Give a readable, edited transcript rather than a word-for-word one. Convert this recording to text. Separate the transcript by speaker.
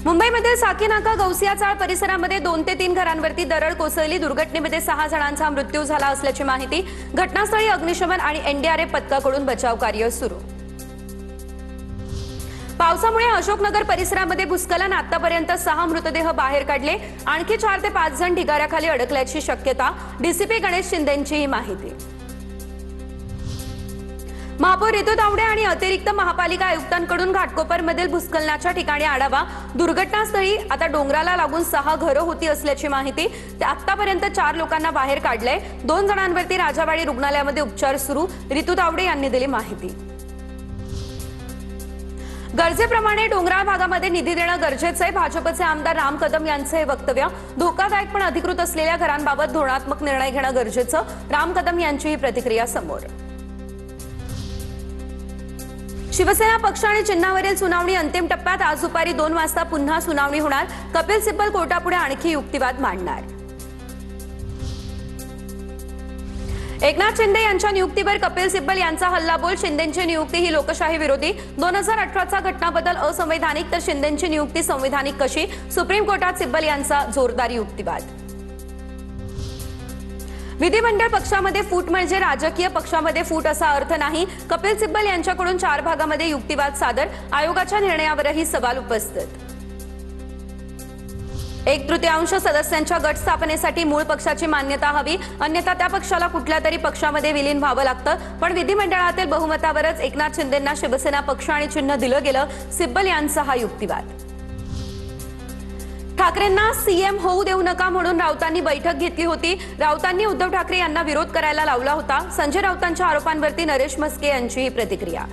Speaker 1: मुंबईमध्ये साकीनाका गौसिया चाळ परिसरामध्ये 2 ते 3 घरांवरती दरड कोसळली। दुर्घटनेमध्ये 6 जणांचा मृत्यू झाला असल्याची माहिती। घटनास्थळी अग्निशमन आणि एनडीआरएफ पथकाकडून बचाव कार्य सुरू। पावसामुळे अशोकनगर परिसरामध्ये भूस्खलन। आतापर्यंत 6 मृतदेह बाहेर काढले। आणखी 4 ते 5 जण ढिगाऱ्याखाली अडकल्याची शक्यता। डीसीपी गणेश शिंदेंची ही माहिती। महापौर रितू तावडे आणि अतिरिक्त महापालिका आयुक्तांकडून घाटकोपरमधील भूस्खलनाच्या ठिकाणी आढावा। दुर्घटनास्थळी आता डोंगराला लागून 6 घरं होती असल्याची माहिती। आतापर्यंत 4 लोकांना बाहेर काढलंय। 2 जणांवरती राजावाडी रुग्णालयामध्ये उपचार सुरू। रितू तावडे यांनी दिली माहिती। गरजेप्रमाणे डोंगराळ भागामध्ये निधी देणं गरजेचं आहे। भाजपचे आमदार राम कदम यांचं हे वक्तव्य। धोकादायक पण अधिकृत असलेल्या घरांबाबत धोरणात्मक निर्णय घेणं गरजेचं। राम कदम यांची ही प्रतिक्रिया समोर। शिवसेना पक्ष आणि चिन्हावरील सुनावणी अंतिम टप्प्यात। आज दुपारी 2 वाजता पुन्हा सुनावणी होणार। कपिल सिब्बल कोर्टापुढे आणखी युक्तिवाद मांडणार। एकनाथ शिंदे यांच्या नियुक्तीवर कपिल सिब्बल यांचा हल्लाबोल। शिंदेंची नियुक्ती ही लोकशाही विरोधी। 2018चा घटनाबदल असंवैधानिक तर शिंदेंची नियुक्ती संवैधानिक कशी? सुप्रीम कोर्टात सिब्बल यांचा जोरदार युक्तिवाद। विधिमंडळ पक्षामध्ये फूट म्हणजे राजकीय पक्षामध्ये फूट असा अर्थ नाही। कपिल सिब्बल यांच्याकडून 4 भागामध्ये युक्तिवाद सादर। आयोगाच्या निर्णयावरही सवाल उपस्थित। 1/3 सदस्यांच्या गट स्थापनेसाठी मूळ पक्षाची मान्यता हवी, अन्यथा त्या पक्षाला कुठल्या तरी पक्षामध्ये विलीन व्हावं लागतं। पण विधिमंडळातील बहुमतावरच एकनाथ शिंदेंना शिवसेना पक्ष आणि चिन्ह दिलं गेलं। सिब्बल यांचा हा युक्तिवाद। ठाकरेंना सीएम होऊ देऊ नका म्हणून राऊतांनी बैठक घेतली होती। राऊतांनी उद्धव ठाकरे यांना विरोध करायला लावला होता। संजय राऊतांच्या आरोपांवरती नरेश म्हस्के यांची प्रतिक्रिया।